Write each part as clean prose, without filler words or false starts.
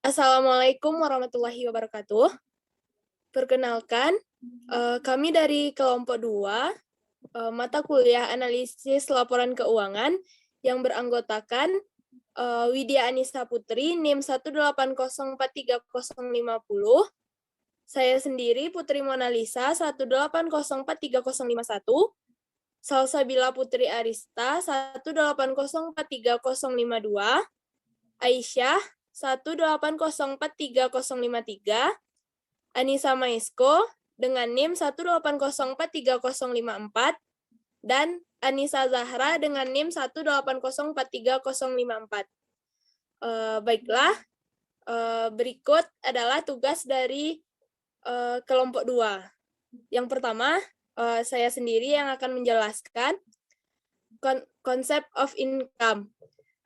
Assalamualaikum warahmatullahi wabarakatuh. Perkenalkan, kami dari kelompok 2, mata kuliah analisis laporan keuangan yang beranggotakan Widya Anissa Putri, NIM 180430050, saya sendiri Putri Monalisa 180430051, Salsabila Putri Arista 180430052, Aisyah 180430053, Anissa Maesko dengan NIM 180430054, dan Anissa Zahra dengan NIM 180430054. Baiklah, berikut adalah tugas dari kelompok 2. Yang pertama, saya sendiri yang akan menjelaskan konsep of income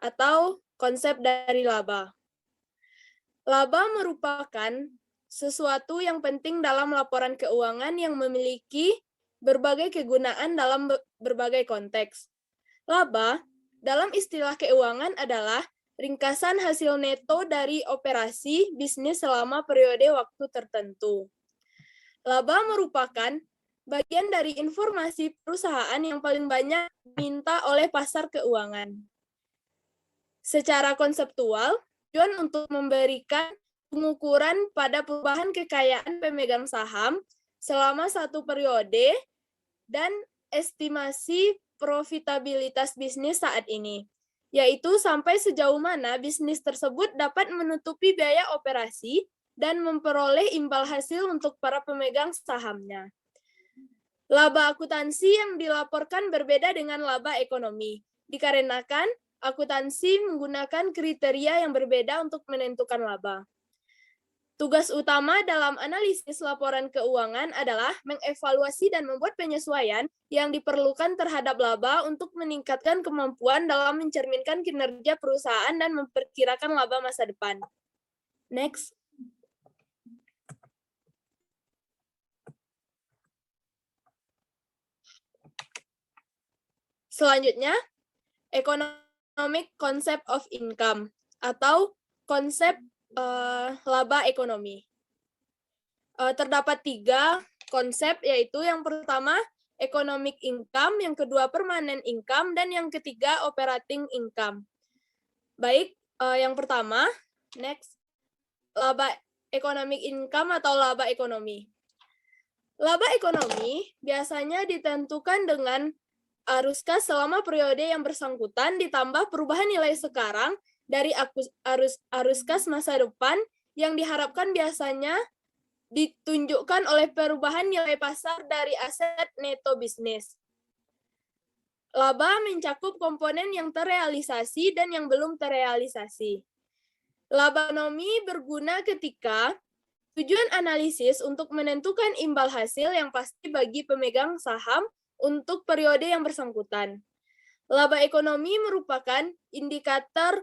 atau konsep dari laba. Laba merupakan sesuatu yang penting dalam laporan keuangan yang memiliki berbagai kegunaan dalam berbagai konteks. Laba dalam istilah keuangan adalah ringkasan hasil neto dari operasi bisnis selama periode waktu tertentu. Laba merupakan bagian dari informasi perusahaan yang paling banyak diminta oleh pasar keuangan. Secara konseptual, tujuan untuk memberikan pengukuran pada perubahan kekayaan pemegang saham selama satu periode dan estimasi profitabilitas bisnis saat ini, yaitu sampai sejauh mana bisnis tersebut dapat menutupi biaya operasi dan memperoleh imbal hasil untuk para pemegang sahamnya. Laba akuntansi yang dilaporkan berbeda dengan laba ekonomi, dikarenakan akuntansi menggunakan kriteria yang berbeda untuk menentukan laba. Tugas utama dalam analisis laporan keuangan adalah mengevaluasi dan membuat penyesuaian yang diperlukan terhadap laba untuk meningkatkan kemampuan dalam mencerminkan kinerja perusahaan dan memperkirakan laba masa depan. Next. Selanjutnya, economic concept of income atau konsep laba ekonomi. Terdapat 3 konsep, yaitu yang pertama economic income, yang kedua permanent income, dan yang ketiga operating income. Baik, yang pertama, next, laba economic income atau laba ekonomi. Laba ekonomi biasanya ditentukan dengan arus kas selama periode yang bersangkutan ditambah perubahan nilai sekarang dari arus kas masa depan yang diharapkan biasanya ditunjukkan oleh perubahan nilai pasar dari aset neto bisnis. Laba mencakup komponen yang terrealisasi dan yang belum terrealisasi. Laba ekonomi berguna ketika tujuan analisis untuk menentukan imbal hasil yang pasti bagi pemegang saham untuk periode yang bersangkutan. Laba ekonomi merupakan indikator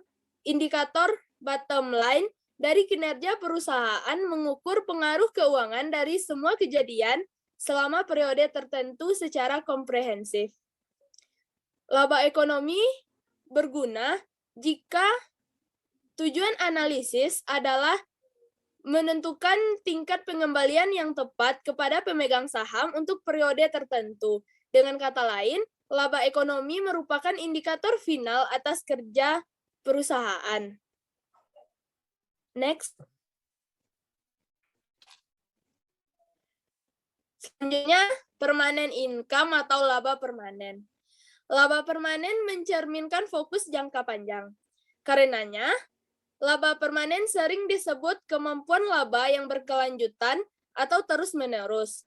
bottom line dari kinerja perusahaan mengukur pengaruh keuangan dari semua kejadian selama periode tertentu secara komprehensif. Laba ekonomi berguna jika tujuan analisis adalah menentukan tingkat pengembalian yang tepat kepada pemegang saham untuk periode tertentu. Dengan kata lain, laba ekonomi merupakan indikator final atas kerja perusahaan. Next. Selanjutnya, permanent income atau laba permanen. Laba permanen mencerminkan fokus jangka panjang. Karenanya, laba permanen sering disebut kemampuan laba yang berkelanjutan atau terus-menerus.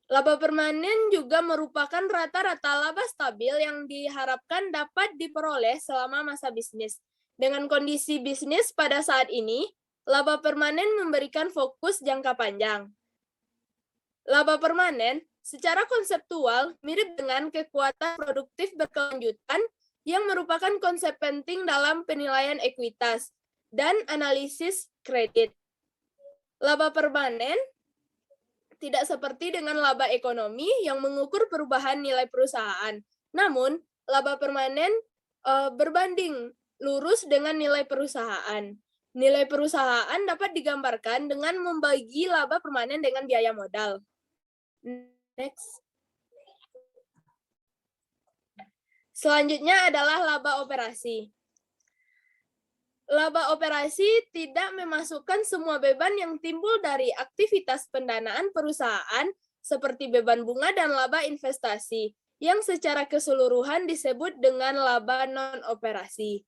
Laba permanen juga merupakan rata-rata laba stabil yang diharapkan dapat diperoleh selama masa bisnis. Dengan kondisi bisnis pada saat ini, laba permanen memberikan fokus jangka panjang. Laba permanen secara konseptual mirip dengan kekuatan produktif berkelanjutan yang merupakan konsep penting dalam penilaian ekuitas dan analisis kredit. Laba permanen tidak seperti dengan laba ekonomi yang mengukur perubahan nilai perusahaan. Namun, laba permanen berbanding lurus dengan nilai perusahaan. Nilai perusahaan dapat digambarkan dengan membagi laba permanen dengan biaya modal. Next. Selanjutnya adalah laba operasi. Laba operasi tidak memasukkan semua beban yang timbul dari aktivitas pendanaan perusahaan seperti beban bunga dan laba investasi, yang secara keseluruhan disebut dengan laba non-operasi.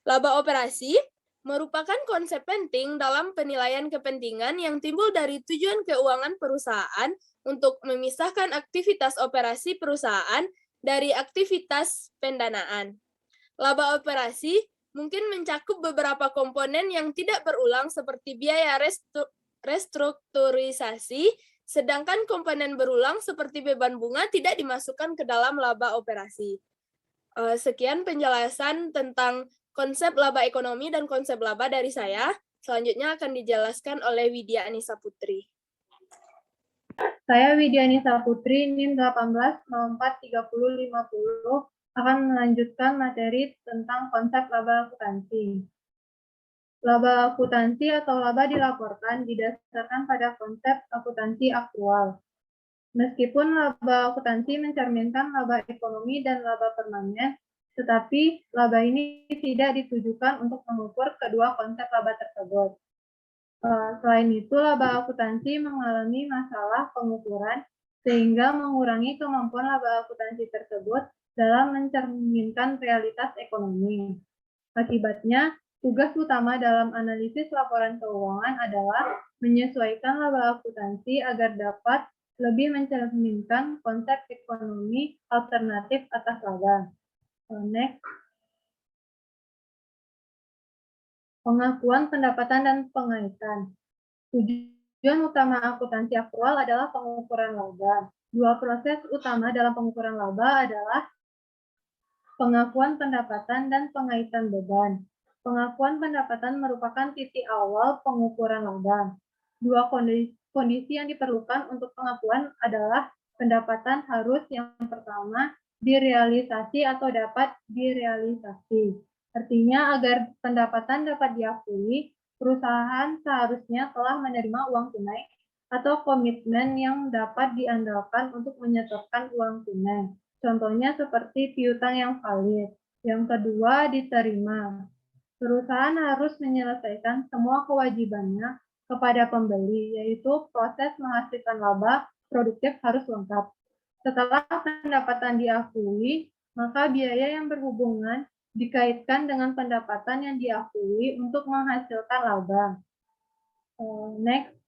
Laba operasi merupakan konsep penting dalam penilaian kepentingan yang timbul dari tujuan keuangan perusahaan untuk memisahkan aktivitas operasi perusahaan dari aktivitas pendanaan. Laba operasi mungkin mencakup beberapa komponen yang tidak berulang seperti biaya restrukturisasi, sedangkan komponen berulang seperti beban bunga tidak dimasukkan ke dalam laba operasi. Sekian penjelasan tentang konsep laba ekonomi dan konsep laba dari saya. Selanjutnya akan dijelaskan oleh Widya Anissa Putri. Saya Widya Anissa Putri, NIM 18043050, akan melanjutkan materi tentang konsep laba akuntansi. Laba akuntansi atau laba dilaporkan didasarkan pada konsep akuntansi aktual. Meskipun laba akuntansi mencerminkan laba ekonomi dan laba permanen, tetapi laba ini tidak ditujukan untuk mengukur kedua konsep laba tersebut. Selain itu, laba akuntansi mengalami masalah pengukuran sehingga mengurangi kemampuan laba akuntansi tersebut dalam mencerminkan realitas ekonomi. Akibatnya, tugas utama dalam analisis laporan keuangan adalah menyesuaikan laba akuntansi agar dapat lebih mencerminkan konsep ekonomi alternatif atas laba. Next. Pengakuan pendapatan dan pengaitan. Tujuan utama akuntansi aktual adalah pengukuran laba. Dua proses utama dalam pengukuran laba adalah pengakuan pendapatan dan pengaitan beban. Pengakuan pendapatan merupakan titik awal pengukuran laba. Dua kondisi yang diperlukan untuk pengakuan adalah pendapatan harus yang pertama direalisasi atau dapat direalisasi. Artinya agar pendapatan dapat diakui, perusahaan seharusnya telah menerima uang tunai atau komitmen yang dapat diandalkan untuk menyetorkan uang tunai. Contohnya seperti piutang yang valid. Yang kedua, diterima. Perusahaan harus menyelesaikan semua kewajibannya kepada pembeli, yaitu proses menghasilkan laba produktif harus lengkap. Setelah pendapatan diakui, maka biaya yang berhubungan dikaitkan dengan pendapatan yang diakui untuk menghasilkan laba. Next.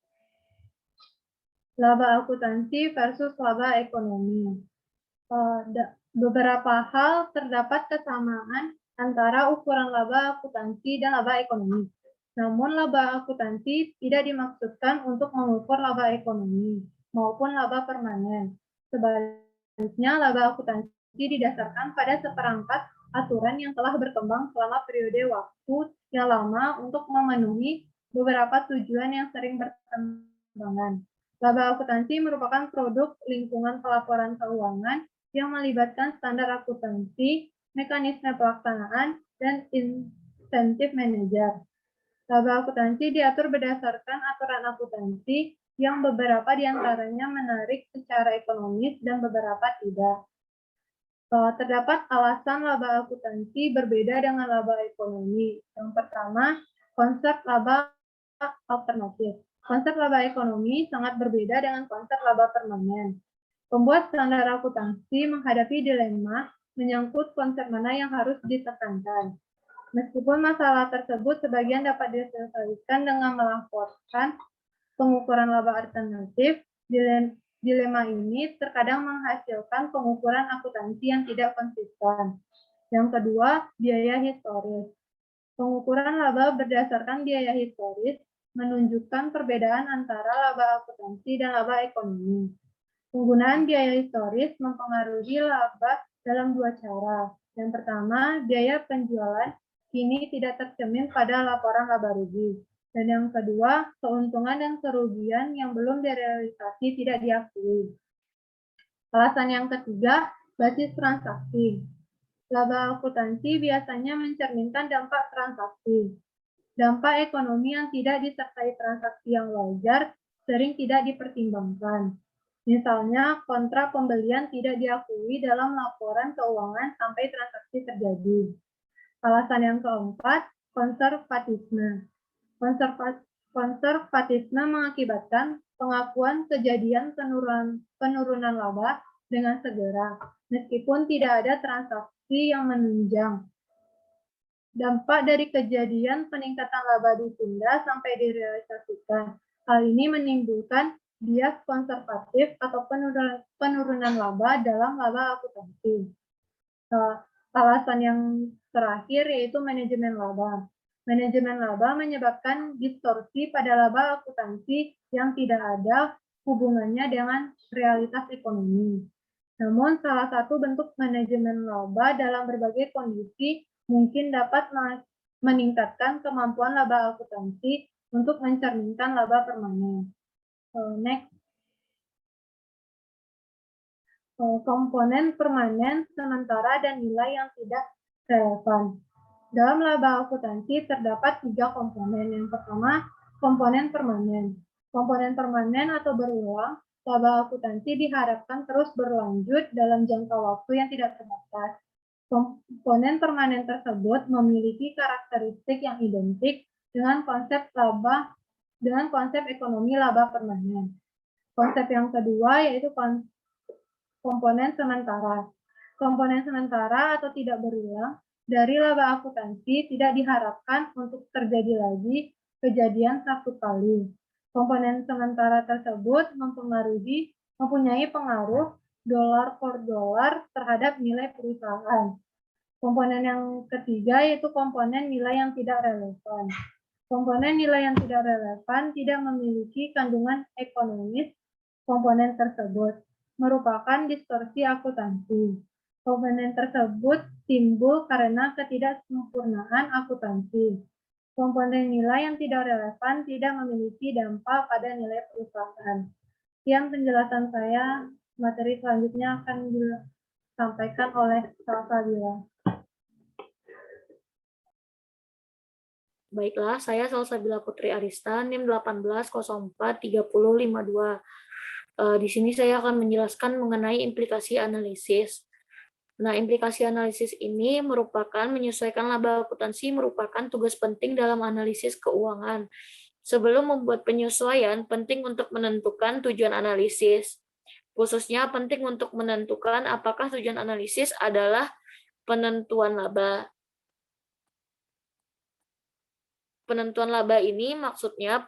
Laba akuntansi versus laba ekonomi. Beberapa hal terdapat kesamaan antara ukuran laba akuntansi dan laba ekonomi. Namun laba akuntansi tidak dimaksudkan untuk mengukur laba ekonomi maupun laba permanen. Sebaliknya, laba akuntansi didasarkan pada seperangkat aturan yang telah berkembang selama periode waktu yang lama untuk memenuhi beberapa tujuan yang sering bertentangan. Laba akuntansi merupakan produk lingkungan pelaporan keuangan yang melibatkan standar akuntansi, mekanisme pelaksanaan, dan insentif manajer. Laba akuntansi diatur berdasarkan aturan akuntansi yang beberapa diantaranya menarik secara ekonomis dan beberapa tidak. Terdapat alasan laba akuntansi berbeda dengan laba ekonomi. Yang pertama, konsep laba alternatif. Konsep laba ekonomi sangat berbeda dengan konsep laba permanen. Pembuat standar akuntansi menghadapi dilema menyangkut konsep mana yang harus ditekankan. Meskipun masalah tersebut sebagian dapat diselesaikan dengan melaporkan pengukuran laba alternatif, dilema ini terkadang menghasilkan pengukuran akuntansi yang tidak konsisten. Yang kedua, biaya historis. Pengukuran laba berdasarkan biaya historis menunjukkan perbedaan antara laba akuntansi dan laba ekonomi. Penggunaan biaya historis mempengaruhi laba dalam dua cara. Yang pertama, biaya penjualan kini tidak tercermin pada laporan laba rugi. Dan yang kedua, keuntungan dan kerugian yang belum direalisasi tidak diakui. Alasan yang ketiga, basis transaksi. Laba akuntansi biasanya mencerminkan dampak transaksi. Dampak ekonomi yang tidak disertai transaksi yang wajar sering tidak dipertimbangkan. Misalnya, kontrak pembelian tidak diakui dalam laporan keuangan sampai transaksi terjadi. Alasan yang keempat, konservatisme. Konservatisme mengakibatkan pengakuan kejadian penurunan laba dengan segera, meskipun tidak ada transaksi yang menunjang. Dampak dari kejadian peningkatan laba ditunda sampai direalisasikan. Hal ini menimbulkan bias konservatif atau penurunan laba dalam laba akuntansi. Alasan yang terakhir yaitu manajemen laba. Manajemen laba menyebabkan distorsi pada laba akuntansi yang tidak ada hubungannya dengan realitas ekonomi. Namun, salah satu bentuk manajemen laba dalam berbagai kondisi mungkin dapat meningkatkan kemampuan laba akuntansi untuk mencerminkan laba permanen. Next. Komponen permanen, sementara, dan nilai yang tidak relevan. Dalam laba akuntansi terdapat 3 komponen. Yang pertama, komponen permanen. Komponen permanen atau berulang, laba akuntansi diharapkan terus berlanjut dalam jangka waktu yang tidak terbatas. Komponen permanen tersebut memiliki karakteristik yang identik dengan konsep ekonomi laba permanen. Konsep yang kedua yaitu komponen sementara. Komponen sementara atau tidak berulang dari laba akuntansi tidak diharapkan untuk terjadi lagi kejadian satu kali. Komponen sementara tersebut mempunyai pengaruh dolar per dolar terhadap nilai perusahaan. Komponen yang ketiga yaitu komponen nilai yang tidak relevan. Komponen nilai yang tidak relevan tidak memiliki kandungan ekonomis komponen tersebut, merupakan distorsi akuntansi. Komponen tersebut timbul karena ketidaksempurnaan akuntansi. Komponen nilai yang tidak relevan tidak memiliki dampak pada nilai perusahaan. Sekian penjelasan saya. Materi selanjutnya akan disampaikan oleh Salsabila. Baiklah, saya Salsabila Putri Arista, NIM 18043052. Di sini saya akan menjelaskan mengenai implikasi analisis. Nah, implikasi analisis ini merupakan menyesuaikan laba akuntansi merupakan tugas penting dalam analisis keuangan. Sebelum membuat penyesuaian, penting untuk menentukan tujuan analisis. Khususnya penting untuk menentukan apakah tujuan analisis adalah penentuan laba. Penentuan laba ini maksudnya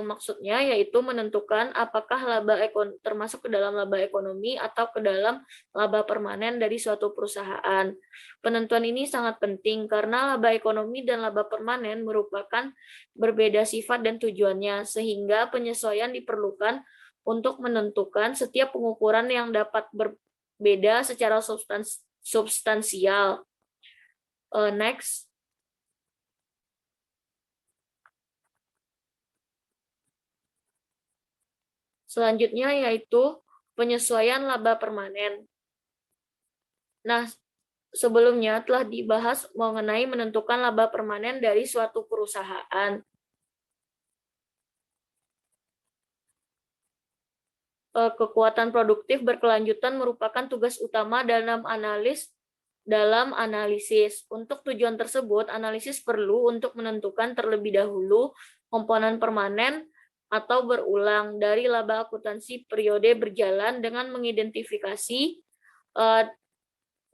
maksudnya yaitu menentukan apakah laba termasuk ke dalam laba ekonomi atau ke dalam laba permanen dari suatu perusahaan. Penentuan ini sangat penting karena laba ekonomi dan laba permanen merupakan berbeda sifat dan tujuannya, sehingga penyesuaian diperlukan untuk menentukan setiap pengukuran yang dapat berbeda secara substansial. Next. Selanjutnya yaitu penyesuaian laba permanen. Nah, sebelumnya telah dibahas mengenai menentukan laba permanen dari suatu perusahaan. Kekuatan produktif berkelanjutan merupakan tugas utama dalam analisis. Untuk tujuan tersebut, analisis perlu untuk menentukan terlebih dahulu komponen permanen atau berulang dari laba akuntansi periode berjalan dengan mengidentifikasi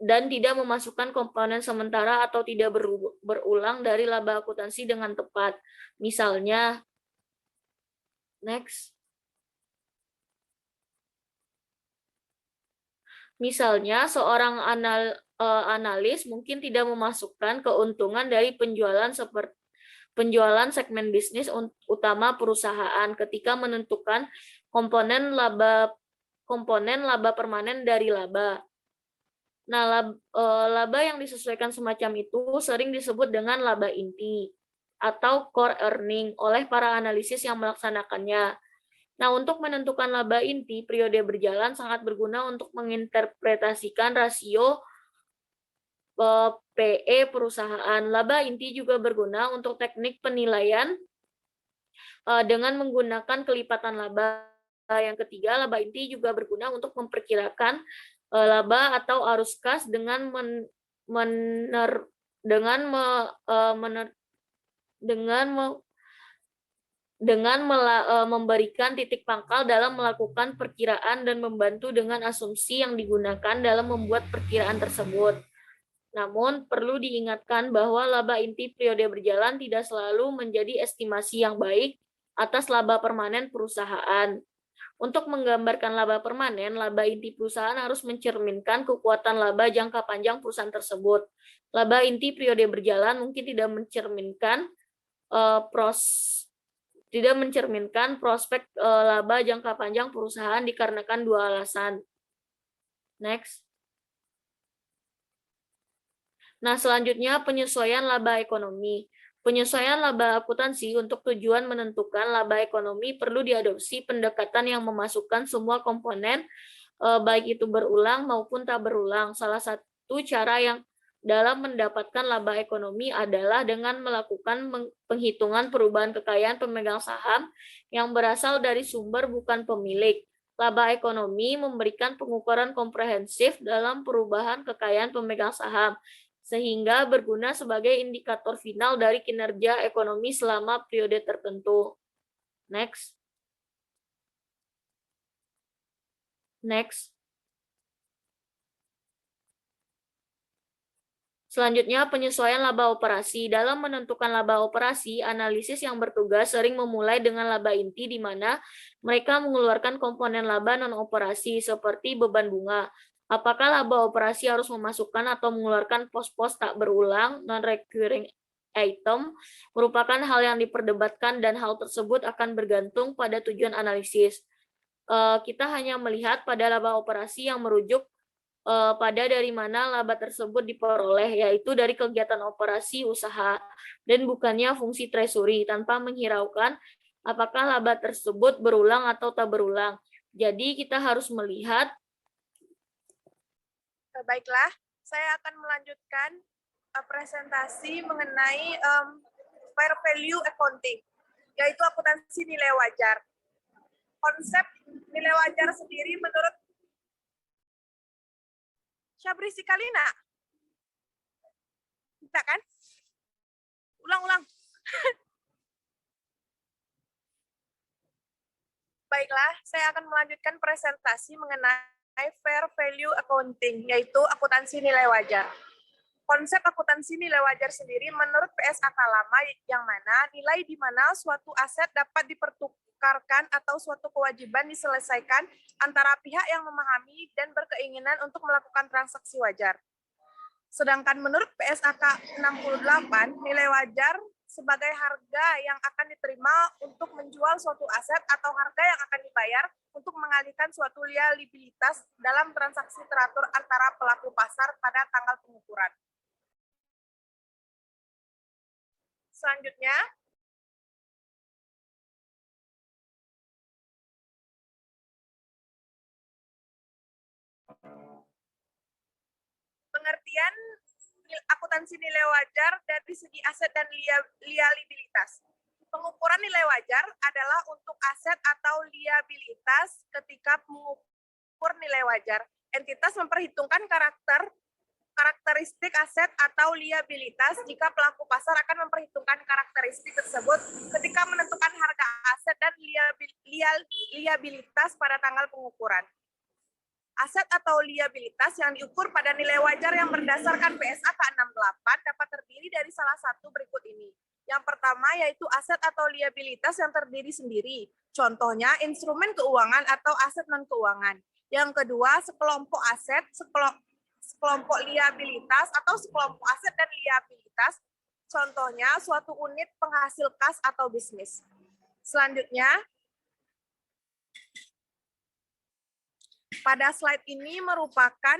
dan tidak memasukkan komponen sementara atau tidak berulang dari laba akuntansi dengan tepat. Misalnya, next. Misalnya, seorang analis mungkin tidak memasukkan keuntungan dari penjualan segmen bisnis utama perusahaan ketika menentukan komponen laba permanen dari laba. Nah, laba yang disesuaikan semacam itu sering disebut dengan laba inti atau core earning oleh para analisis yang melaksanakannya. Nah, untuk menentukan laba inti periode berjalan sangat berguna untuk menginterpretasikan rasio PE perusahaan. Laba inti juga berguna untuk teknik penilaian dengan menggunakan kelipatan laba. Yang ketiga, laba inti juga berguna untuk memperkirakan laba atau arus kas dengan memberikan titik pangkal dalam melakukan perkiraan dan membantu dengan asumsi yang digunakan dalam membuat perkiraan tersebut. Namun, perlu diingatkan bahwa laba inti periode berjalan tidak selalu menjadi estimasi yang baik atas laba permanen perusahaan. Untuk menggambarkan laba permanen, laba inti perusahaan harus mencerminkan kekuatan laba jangka panjang perusahaan tersebut. Laba inti periode berjalan mungkin tidak mencerminkan prospek laba jangka panjang perusahaan dikarenakan dua alasan. Next. Nah, selanjutnya penyesuaian laba ekonomi. Penyesuaian laba akuntansi untuk tujuan menentukan laba ekonomi perlu diadopsi pendekatan yang memasukkan semua komponen, baik itu berulang maupun tak berulang. Salah satu cara yang dalam mendapatkan laba ekonomi adalah dengan melakukan penghitungan perubahan kekayaan pemegang saham yang berasal dari sumber bukan pemilik. Laba ekonomi memberikan pengukuran komprehensif dalam perubahan kekayaan pemegang saham, sehingga berguna sebagai indikator final dari kinerja ekonomi selama periode tertentu. Next. Selanjutnya, penyesuaian laba operasi. Dalam menentukan laba operasi, analisis yang bertugas sering memulai dengan laba inti di mana mereka mengeluarkan komponen laba non-operasi seperti beban bunga. Apakah laba operasi harus memasukkan atau mengeluarkan pos-pos tak berulang, non-recurring item, merupakan hal yang diperdebatkan dan hal tersebut akan bergantung pada tujuan analisis. Kita hanya melihat pada laba operasi yang merujuk pada dari mana laba tersebut diperoleh, yaitu dari kegiatan operasi usaha, dan bukannya fungsi treasury, tanpa menghiraukan apakah laba tersebut berulang atau tak berulang. Jadi kita harus melihat. Baiklah, saya akan melanjutkan presentasi mengenai fair value accounting, yaitu akuntansi nilai wajar. Konsep nilai wajar sendiri menurut Syabri Sikalina. Bisa kan? Ulang. Baiklah, saya akan melanjutkan presentasi mengenai fair value accounting, yaitu akuntansi nilai wajar. Konsep akuntansi nilai wajar sendiri menurut PSAK lama yang mana nilai di mana suatu aset dapat dipertukarkan atau suatu kewajiban diselesaikan antara pihak yang memahami dan berkeinginan untuk melakukan transaksi wajar. Sedangkan menurut PSAK 68, nilai wajar sebagai harga yang akan diterima untuk menjual suatu aset atau harga yang akan dibayar untuk mengalihkan suatu liabilitas dalam transaksi teratur antara pelaku pasar pada tanggal pengukuran. Selanjutnya, pengertian akuntansi nilai wajar dari segi aset dan liabilitas. Pengukuran nilai wajar adalah untuk aset atau liabilitas ketika mengukur nilai wajar. Entitas memperhitungkan karakteristik aset atau liabilitas jika pelaku pasar akan memperhitungkan karakteristik tersebut ketika menentukan harga aset dan liabilitas pada tanggal pengukuran. Aset atau liabilitas yang diukur pada nilai wajar yang berdasarkan PSAK 68 dapat terdiri dari salah satu berikut ini. Yang pertama yaitu aset atau liabilitas yang terdiri sendiri. Contohnya instrumen keuangan atau aset non-keuangan. Yang kedua sekelompok aset, sekelompok liabilitas atau sekelompok aset dan liabilitas. Contohnya suatu unit penghasil kas atau bisnis. Selanjutnya, pada slide ini merupakan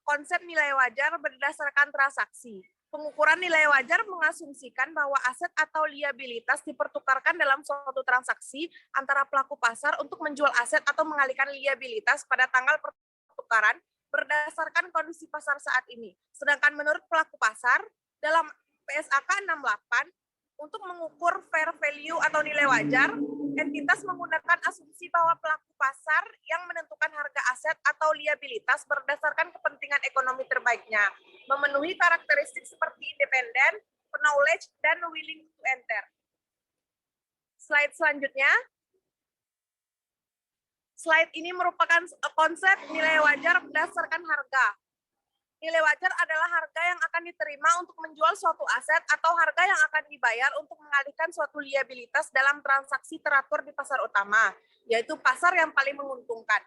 konsep nilai wajar berdasarkan transaksi. Pengukuran nilai wajar mengasumsikan bahwa aset atau liabilitas dipertukarkan dalam suatu transaksi antara pelaku pasar untuk menjual aset atau mengalihkan liabilitas pada tanggal pertukaran berdasarkan kondisi pasar saat ini. Sedangkan menurut pelaku pasar, dalam PSAK 68, untuk mengukur fair value atau nilai wajar, entitas menggunakan asumsi bahwa pelaku pasar yang menentukan harga aset atau liabilitas berdasarkan kepentingan ekonomi terbaiknya, memenuhi karakteristik seperti independen, knowledge, dan willing to enter. Slide selanjutnya. Slide ini merupakan konsep nilai wajar berdasarkan harga. Nilai wajar adalah harga yang akan diterima untuk menjual suatu aset atau harga yang akan dibayar untuk mengalihkan suatu liabilitas dalam transaksi teratur di pasar utama, yaitu pasar yang paling menguntungkan.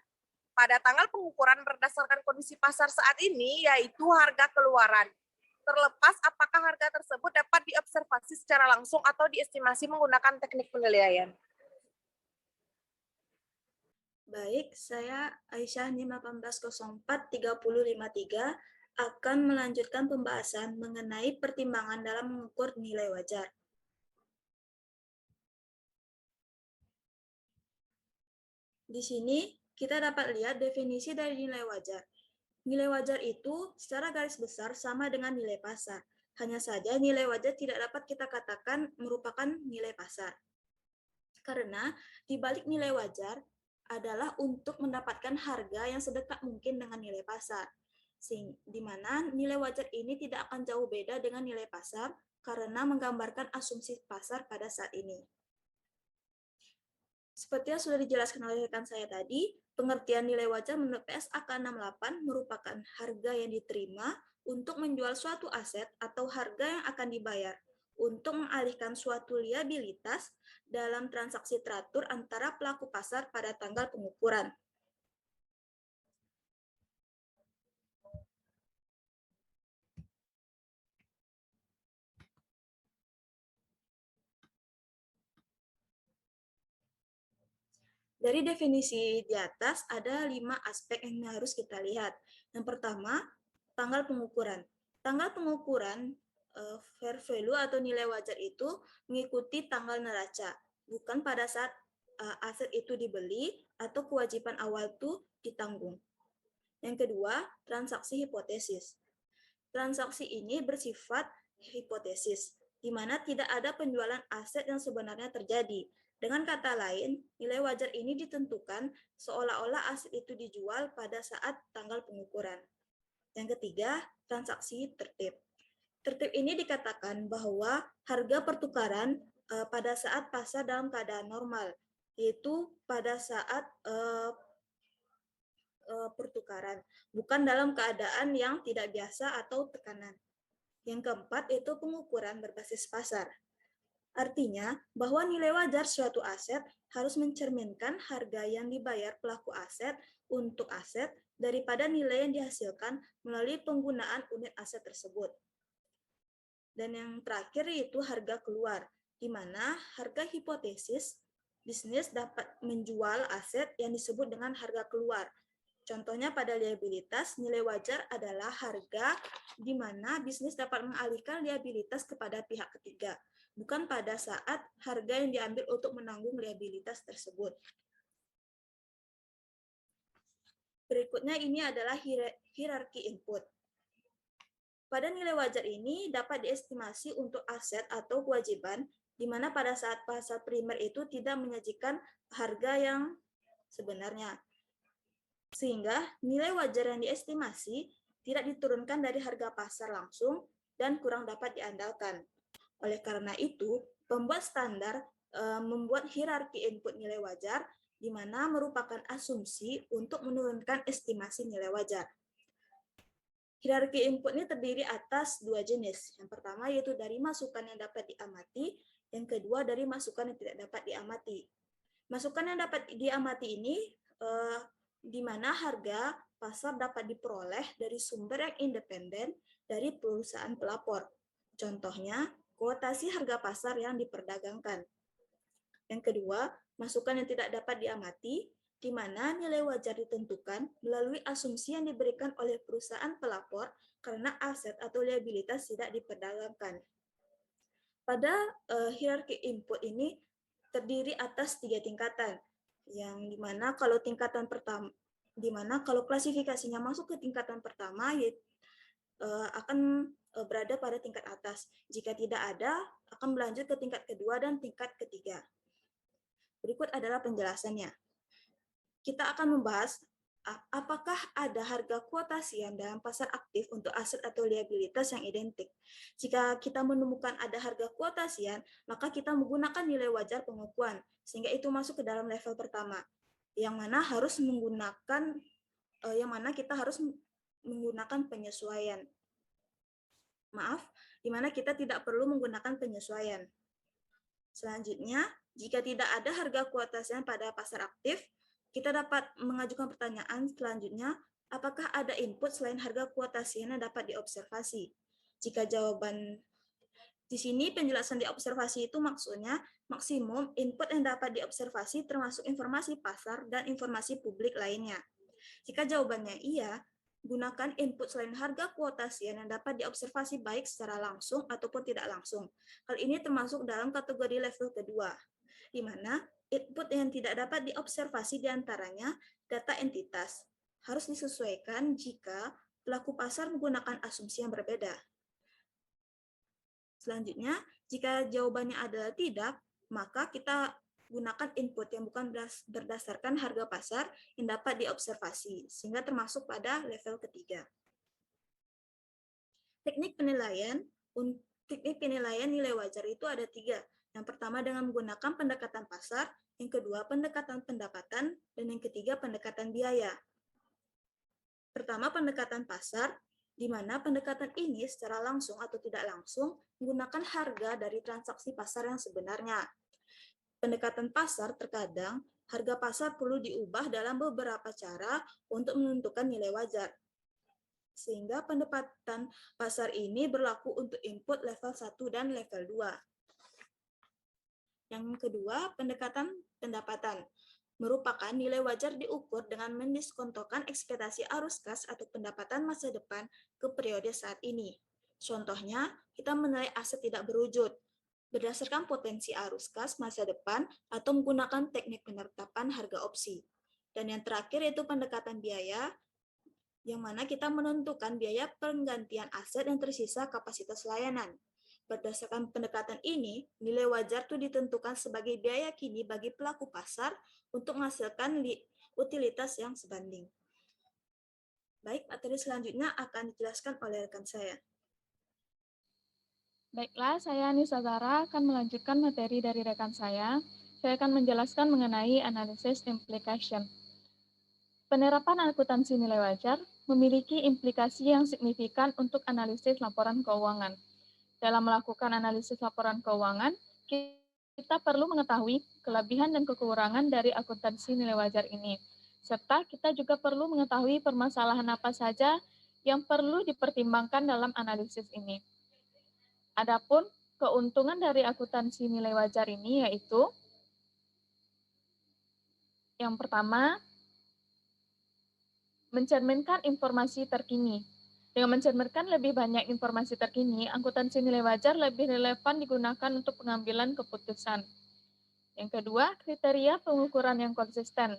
Pada tanggal pengukuran berdasarkan kondisi pasar saat ini, yaitu harga keluaran. Terlepas apakah harga tersebut dapat diobservasi secara langsung atau diestimasi menggunakan teknik penilaian. Baik, saya Aisyah NIM 18043053 akan melanjutkan pembahasan mengenai pertimbangan dalam mengukur nilai wajar. Di sini kita dapat lihat definisi dari nilai wajar. Nilai wajar itu secara garis besar sama dengan nilai pasar. Hanya saja nilai wajar tidak dapat kita katakan merupakan nilai pasar. Karena di balik nilai wajar adalah untuk mendapatkan harga yang sedekat mungkin dengan nilai pasar. Di mana nilai wajar ini tidak akan jauh beda dengan nilai pasar karena menggambarkan asumsi pasar pada saat ini. Seperti yang sudah dijelaskan oleh rekan saya tadi, pengertian nilai wajar menurut PSAK 68 merupakan harga yang diterima untuk menjual suatu aset atau harga yang akan dibayar untuk mengalihkan suatu liabilitas dalam transaksi teratur antara pelaku pasar pada tanggal pengukuran. Dari definisi di atas, ada 5 aspek yang harus kita lihat. Yang pertama, tanggal pengukuran. Tanggal pengukuran fair value atau nilai wajar itu mengikuti tanggal neraca, bukan pada saat aset itu dibeli atau kewajiban awal itu ditanggung. Yang kedua, transaksi hipotesis. Transaksi ini bersifat hipotesis, di mana tidak ada penjualan aset yang sebenarnya terjadi. Dengan kata lain, nilai wajar ini ditentukan seolah-olah aset itu dijual pada saat tanggal pengukuran. Yang ketiga, transaksi tertib. Tertib ini dikatakan bahwa harga pertukaran pada saat pasar dalam keadaan normal, yaitu pada saat pertukaran, bukan dalam keadaan yang tidak biasa atau tekanan. Yang keempat, itu pengukuran berbasis pasar. Artinya, bahwa nilai wajar suatu aset harus mencerminkan harga yang dibayar pelaku aset untuk aset daripada nilai yang dihasilkan melalui penggunaan unit aset tersebut. Dan yang terakhir yaitu harga keluar, di mana harga hipotesis bisnis dapat menjual aset yang disebut dengan harga keluar. Contohnya pada liabilitas, nilai wajar adalah harga di mana bisnis dapat mengalihkan liabilitas kepada pihak ketiga, bukan pada saat harga yang diambil untuk menanggung liabilitas tersebut. Berikutnya ini adalah hierarki input. Pada nilai wajar ini dapat diestimasi untuk aset atau kewajiban, di mana pada saat pasar primer itu tidak menyajikan harga yang sebenarnya. Sehingga nilai wajar yang diestimasi tidak diturunkan dari harga pasar langsung dan kurang dapat diandalkan. Oleh karena itu, pembuat standar membuat hierarki input nilai wajar, di mana merupakan asumsi untuk menurunkan estimasi nilai wajar. Hierarki input ini terdiri atas 2 jenis. Yang pertama yaitu dari masukan yang dapat diamati, yang kedua dari masukan yang tidak dapat diamati. Masukan yang dapat diamati ini di mana harga pasar dapat diperoleh dari sumber yang independen dari perusahaan pelapor. Contohnya, kuotasi harga pasar yang diperdagangkan. Yang kedua, masukan yang tidak dapat diamati, di mana nilai wajar ditentukan melalui asumsi yang diberikan oleh perusahaan pelapor karena aset atau liabilitas tidak diperdagangkan. Pada hierarki input ini terdiri atas 3 tingkatan, yang dimana kalau tingkatan pertama di mana kalau klasifikasinya masuk ke tingkatan pertama, akan berada pada tingkat atas. Jika tidak ada, akan berlanjut ke tingkat kedua dan tingkat ketiga. Berikut adalah penjelasannya. Kita akan membahas apakah ada harga kuotasian dalam pasar aktif untuk aset atau liabilitas yang identik. Jika kita menemukan ada harga kuotasian, maka kita menggunakan nilai wajar pengukuhan, sehingga itu masuk ke dalam level pertama, yang mana kita harus menggunakan penyesuaian. Maaf, di mana kita tidak perlu menggunakan penyesuaian. Selanjutnya, jika tidak ada harga kuotasian pada pasar aktif, kita dapat mengajukan pertanyaan selanjutnya, apakah ada input selain harga kuotasian yang dapat diobservasi? Jika jawaban di sini penjelasan diobservasi itu maksudnya maksimum input yang dapat diobservasi termasuk informasi pasar dan informasi publik lainnya. Jika jawabannya iya, gunakan input selain harga kuotasian yang dapat diobservasi baik secara langsung ataupun tidak langsung. Hal ini termasuk dalam kategori level kedua, di mana input yang tidak dapat diobservasi diantaranya data entitas. Harus disesuaikan jika pelaku pasar menggunakan asumsi yang berbeda. Selanjutnya, jika jawabannya adalah tidak, maka kita gunakan input yang bukan berdasarkan harga pasar yang dapat diobservasi, sehingga termasuk pada level ketiga. Teknik penilaian nilai wajar itu ada 3. Yang pertama dengan menggunakan pendekatan pasar, yang kedua pendekatan pendapatan, dan yang ketiga pendekatan biaya. Pertama pendekatan pasar, di mana pendekatan ini secara langsung atau tidak langsung menggunakan harga dari transaksi pasar yang sebenarnya. Pendekatan pasar terkadang harga pasar perlu diubah dalam beberapa cara untuk menentukan nilai wajar. Sehingga pendekatan pasar ini berlaku untuk input level 1 dan level 2. Yang kedua, pendekatan pendapatan. Merupakan nilai wajar diukur dengan mendiskontokan ekspektasi arus kas atau pendapatan masa depan ke periode saat ini. Contohnya, kita menilai aset tidak berwujud berdasarkan potensi arus kas masa depan atau menggunakan teknik penetapan harga opsi. Dan yang terakhir yaitu pendekatan biaya, yang mana kita menentukan biaya penggantian aset yang tersisa kapasitas layanan. Berdasarkan pendekatan ini, nilai wajar itu ditentukan sebagai biaya kini bagi pelaku pasar untuk menghasilkan utilitas yang sebanding. Baik, materi selanjutnya akan dijelaskan oleh rekan saya. Baiklah, saya Nisa Zara akan melanjutkan materi dari rekan saya. Saya akan menjelaskan mengenai analisis implication. Penerapan akuntansi nilai wajar memiliki implikasi yang signifikan untuk analisis laporan keuangan. Dalam melakukan analisis laporan keuangan, kita perlu mengetahui kelebihan dan kekurangan dari akuntansi nilai wajar ini, serta kita juga perlu mengetahui permasalahan apa saja yang perlu dipertimbangkan dalam analisis ini. Adapun keuntungan dari akuntansi nilai wajar ini yaitu yang pertama, mencerminkan informasi terkini. Dengan mencerminkan lebih banyak informasi terkini, akuntansi nilai wajar lebih relevan digunakan untuk pengambilan keputusan. Yang kedua, kriteria pengukuran yang konsisten.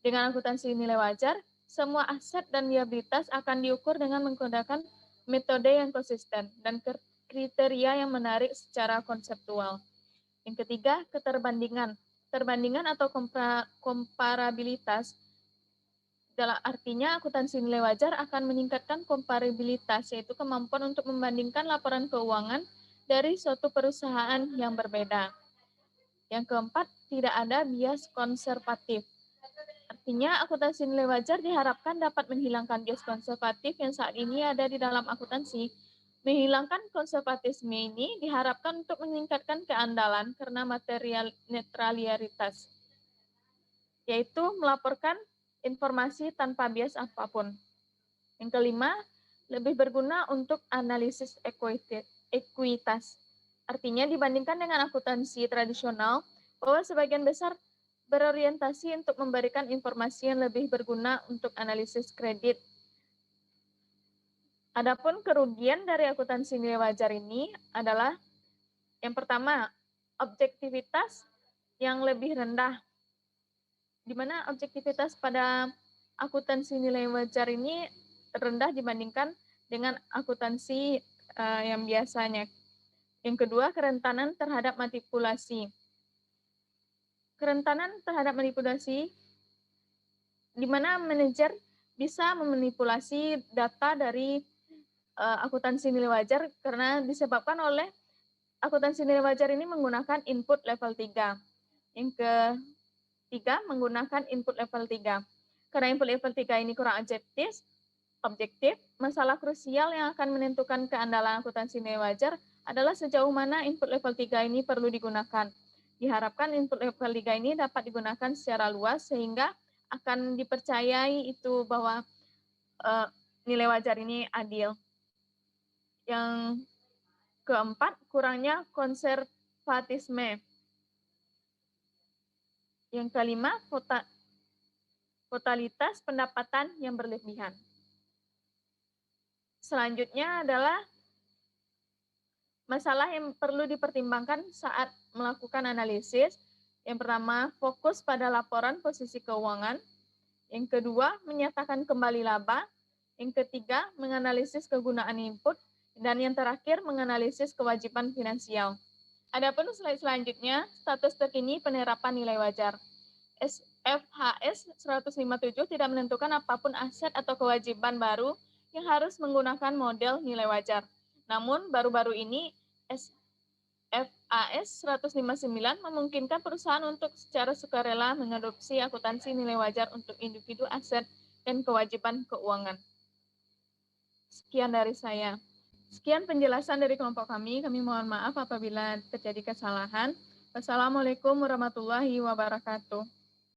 Dengan akuntansi nilai wajar, semua aset dan liabilitas akan diukur dengan menggunakan metode yang konsisten dan kriteria yang menarik secara konseptual. Yang ketiga, keterbandingan. Perbandingan atau komparabilitas. Dalam artinya, akuntansi nilai wajar akan meningkatkan komparabilitas, yaitu kemampuan untuk membandingkan laporan keuangan dari suatu perusahaan yang berbeda. Yang keempat, tidak ada bias konservatif. Artinya, akuntansi nilai wajar diharapkan dapat menghilangkan bias konservatif yang saat ini ada di dalam akuntansi. Menghilangkan konservatisme ini diharapkan untuk meningkatkan keandalan karena material netralitas, yaitu melaporkan informasi tanpa bias apapun. Yang kelima, lebih berguna untuk analisis ekuitas. Artinya dibandingkan dengan akuntansi tradisional, bahwa sebagian besar berorientasi untuk memberikan informasi yang lebih berguna untuk analisis kredit. Adapun kerugian dari akuntansi nilai wajar ini adalah yang pertama, objektivitas yang lebih rendah, di mana objektivitas pada akuntansi nilai wajar ini rendah dibandingkan dengan akuntansi yang biasanya. Yang kedua, kerentanan terhadap manipulasi. Kerentanan terhadap manipulasi di mana manajer bisa memanipulasi data dari akuntansi nilai wajar karena disebabkan oleh akuntansi nilai wajar ini menggunakan input level 3. Yang ketiga, menggunakan input level 3. Karena input level 3 ini kurang objektif, masalah krusial yang akan menentukan keandalan akuntansi nilai wajar adalah sejauh mana input level 3 ini perlu digunakan. Diharapkan input level 3 ini dapat digunakan secara luas sehingga akan dipercayai itu bahwa nilai wajar ini adil. Yang keempat, kurangnya konservatisme. Yang kelima, totalitas pendapatan yang berlebihan. Selanjutnya adalah masalah yang perlu dipertimbangkan saat melakukan analisis. Yang pertama, fokus pada laporan posisi keuangan. Yang kedua, menyatakan kembali laba. Yang ketiga, menganalisis kegunaan input. Dan yang terakhir, menganalisis kewajiban finansial. Adapun slide selanjutnya, status terkini penerapan nilai wajar. SFHS 157 tidak menentukan apapun aset atau kewajiban baru yang harus menggunakan model nilai wajar. Namun, baru-baru ini SFHS 159 memungkinkan perusahaan untuk secara sukarela mengadopsi akuntansi nilai wajar untuk individu aset dan kewajiban keuangan. Sekian dari saya. Sekian penjelasan dari kelompok kami. Kami mohon maaf apabila terjadi kesalahan. Wassalamualaikum warahmatullahi wabarakatuh.